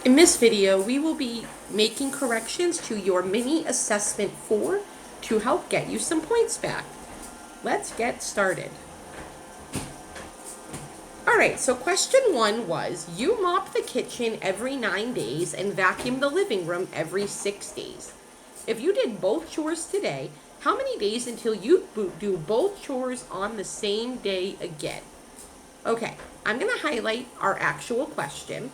In this video, we will be making corrections to your mini assessment 4 to help get you some points back. Let's get started. Alright, so question 1 was, you mop the kitchen every 9 days and vacuum the living room every 6 days. If you did both chores today, how many days until you do both chores on the same day again? Okay, I'm going to highlight our actual question,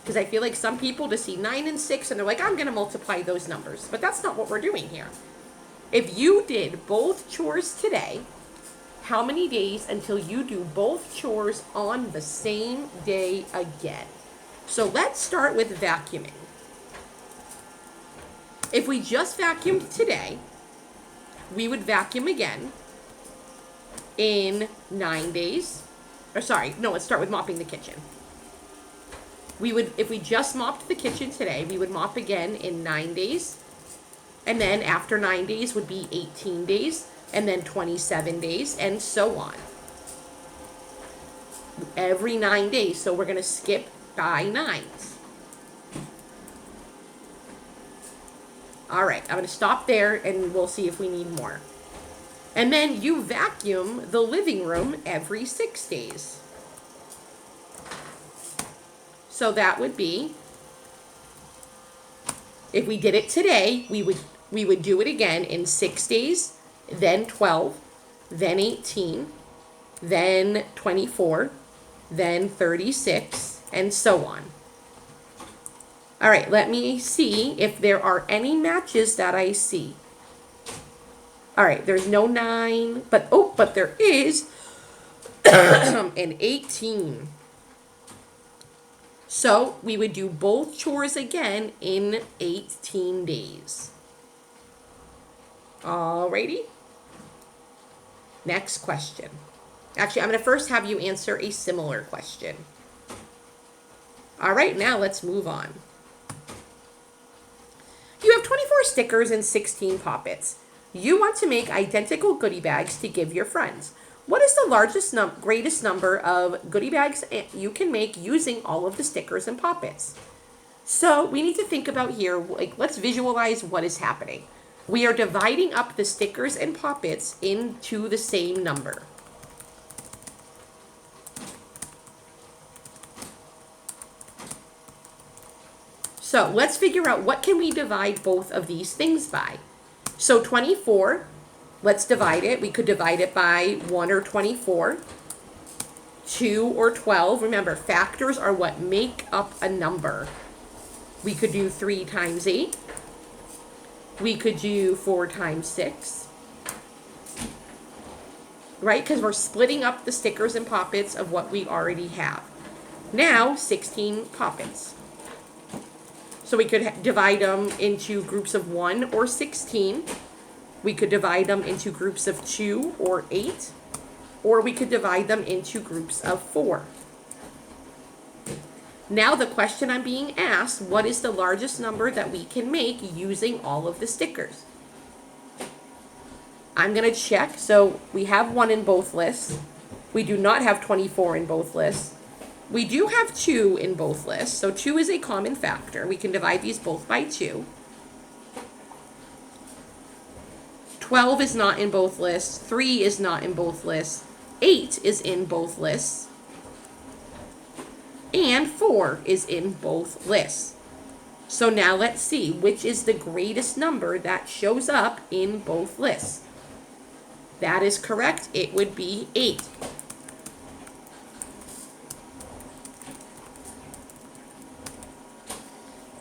because I feel like some people just see 9 and 6 and they're like, I'm going to multiply those numbers. But that's not what we're doing here. If you did both chores today, how many days until you do both chores on the same day again? So let's start with vacuuming. If we just vacuumed today, we would vacuum again in 9 days. Or sorry, no, let's start with mopping the kitchen. If we just mopped the kitchen today, we would mop again in 9 days. And then after 9 days would be 18 days, and then 27 days, and so on. Every 9 days, so we're going to skip by 9s. All right, I'm going to stop there, and we'll see if we need more. And then you vacuum the living room every 6 days. So that would be, if we did it today, we would do it again in 6 days, then 12, then 18, then 24, then 36, and so on. All right, let me see if there are any matches that I see. All right, there's no 9, but there is an 18. So we would do both chores again in 18 days. Alrighty. Next question. Actually, I'm going to first have you answer a similar question. All right, now let's move on. You have 24 stickers and 16 poppets. You want to make identical goodie bags to give your friends. What is the greatest number of goodie bags you can make using all of the stickers and poppets? So we need to think about here, like, let's visualize what is happening. We are dividing up the stickers and poppets into the same number. So let's figure out what can we divide both of these things by. So 24, let's divide it. We could divide it by 1 or 24, 2 or 12. Remember, factors are what make up a number. We could do 3 times 8. We could do 4 times 6. Right? Because we're splitting up the stickers and poppets of what we already have. Now, 16 poppets. So we could divide them into groups of 1 or 16. We could divide them into groups of 2 or 8. Or we could divide them into groups of 4. Now the question I'm being asked, what is the largest number that we can make using all of the stickers? I'm going to check. So we have 1 in both lists. We do not have 24 in both lists. We do have 2 in both lists. So 2 is a common factor. We can divide these both by 2. 12 is not in both lists. 3 is not in both lists. 8 is in both lists. And 4 is in both lists. So now let's see, which is the greatest number that shows up in both lists? That is correct. It would be 8.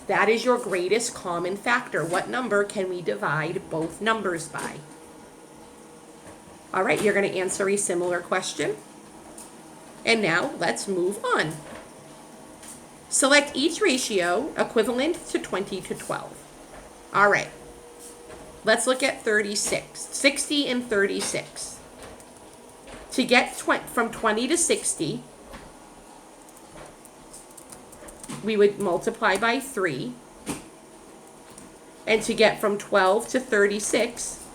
That is your greatest common factor. What number can we divide both numbers by? All right, you're going to answer a similar question. And now let's move on. Select each ratio equivalent to 20 to 12. All right, let's look at 36, 60 and 36. To get from 20 to 60, we would multiply by 3. And to get from 12 to 36,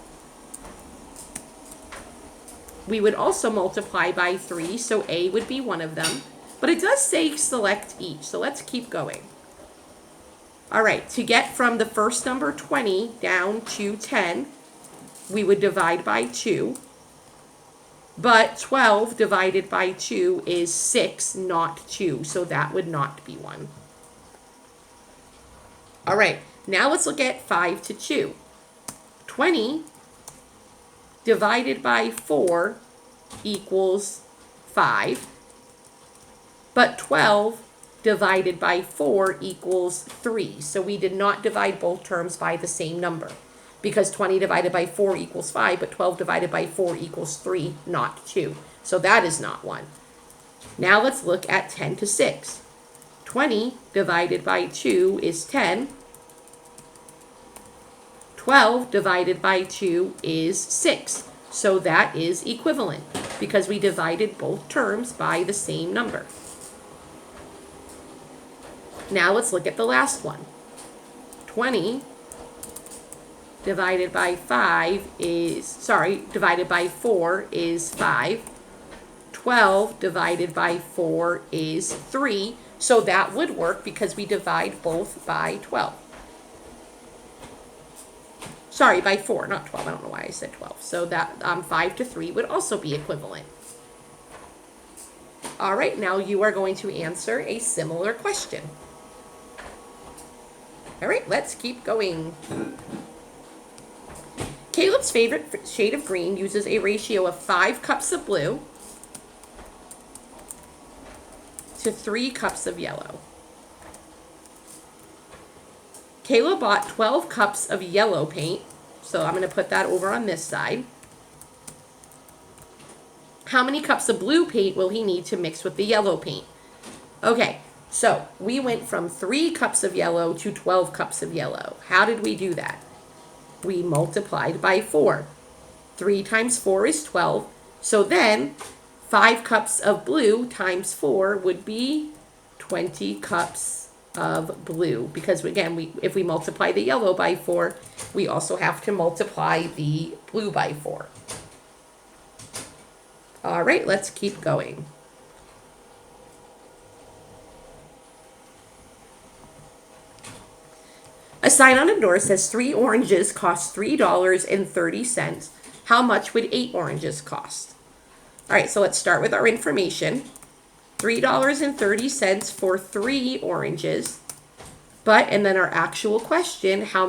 we would also multiply by 3, so A would be one of them. But it does say select each, so let's keep going. All right, to get from the first number 20 down to 10, we would divide by 2. But 12 divided by 2 is 6, not 2. So that would not be 1. All right, now let's look at 5 to 2. 20 divided by 4 equals 5. But 12 divided by 4 equals 3. So we did not divide both terms by the same number, because 20 divided by 4 equals 5, but 12 divided by 4 equals 3, not 2. So that is not 1. Now let's look at 10 to 6. 20 divided by 2 is 10. 12 divided by 2 is 6. So that is equivalent, because we divided both terms by the same number. Now let's look at the last one. 20 divided by 5 is, divided by 4 is 5. 12 divided by 4 is 3. So that would work because we divide both by 12. Sorry, by 4, not 12. I don't know why I said 12. So that 5 to 3 would also be equivalent. All right, now you are going to answer a similar question. All right, let's keep going. Caleb's favorite shade of green uses a ratio of 5 cups of blue to 3 cups of yellow. Caleb bought 12 cups of yellow paint, so I'm going to put that over on this side. How many cups of blue paint will he need to mix with the yellow paint? Okay, so we went from 3 cups of yellow to 12 cups of yellow. How did we do that? We multiplied by 4. 3 times 4 is 12. So then 5 cups of blue times 4 would be 20 cups of blue. Because again, if we multiply the yellow by 4, we also have to multiply the blue by 4. All right, let's keep going. A sign on a door says 3 oranges cost $3.30. How much would 8 oranges cost? All right, so let's start with our information. $3.30 for 3 oranges. But, and then our actual question, how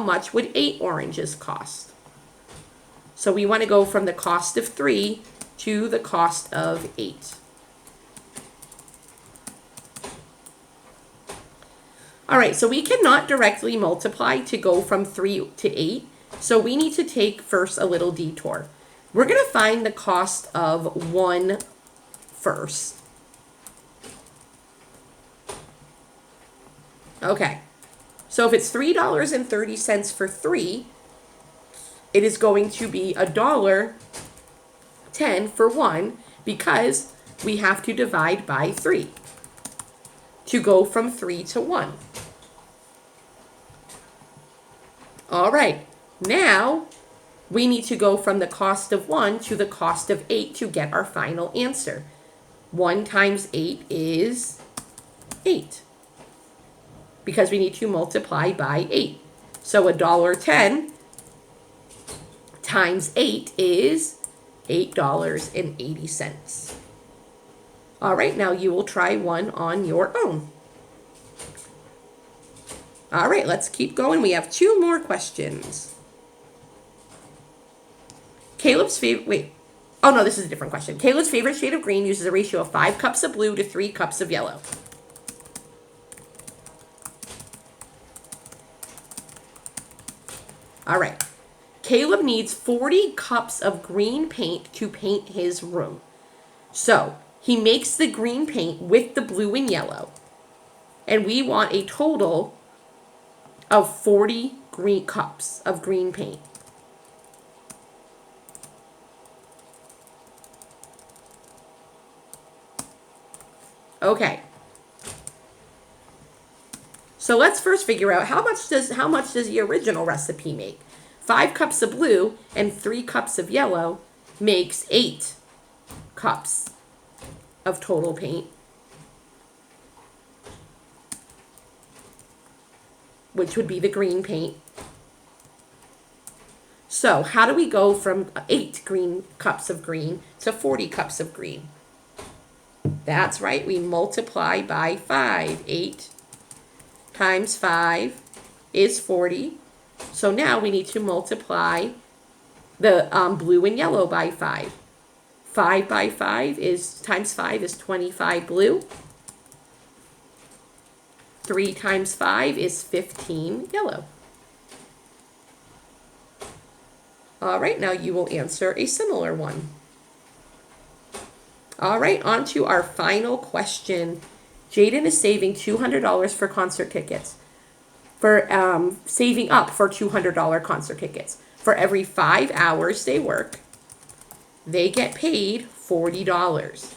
much would 8 oranges cost? So we want to go from the cost of 3 to the cost of 8. All right, so we cannot directly multiply to go from 3 to 8. So we need to take first a little detour. We're going to find the cost of 1 first. Okay, so if it's $3.30 for 3, it is going to be $1.10 for 1, because we have to divide by 3 to go from 3 to 1. All right, now we need to go from the cost of 1 to the cost of 8 to get our final answer. 1 times 8 is 8, because we need to multiply by 8. So $1.10 times 8 is $8.80. All right, now you will try one on your own. All right, let's keep going. We have 2 more questions. Caleb's favorite, oh no, this is a different question. Caleb's favorite shade of green uses a ratio of 5 cups of blue to 3 cups of yellow. All right. Caleb needs 40 cups of green paint to paint his room. So he makes the green paint with the blue and yellow. And we want a total of 40 green cups of green paint. Okay. So let's first figure out how much does the original recipe make? 5 cups of blue and 3 cups of yellow makes 8 cups of total paint. which would be the green paint. So how do we go from 8 green cups of green to 40 cups of green? That's right, we multiply by 5. 8 times 5 is 40. So now we need to multiply the blue and yellow by 5. 5 by 5 is, times 5 is 25 blue. 3 times 5 is 15 yellow. All right, now you will answer a similar one. All right, on to our final question. Jaden is saving $200 for concert tickets. For saving up for $200 concert tickets. For every 5 hours they work, they get paid $40.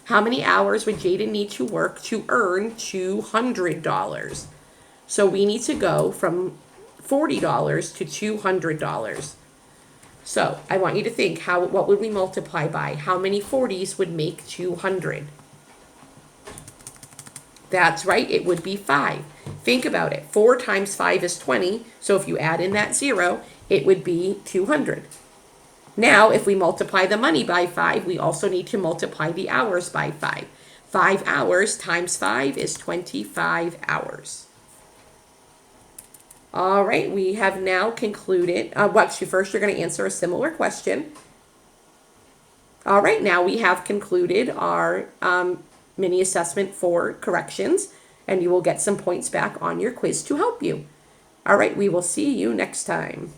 How many hours would Jaden need to work to earn $200? So we need to go from $40 to $200. So I want you to think, what would we multiply by? How many 40s would make 200? That's right, it would be 5. Think about it. 4 times 5 is 20. So if you add in that 0, it would be 200. Now, if we multiply the money by 5, we also need to multiply the hours by 5. 5 hours times 5 is 25 hours. All right, we have now concluded. First you're going to answer a similar question. All right, now we have concluded our mini assessment for corrections, and you will get some points back on your quiz to help you. All right, we will see you next time.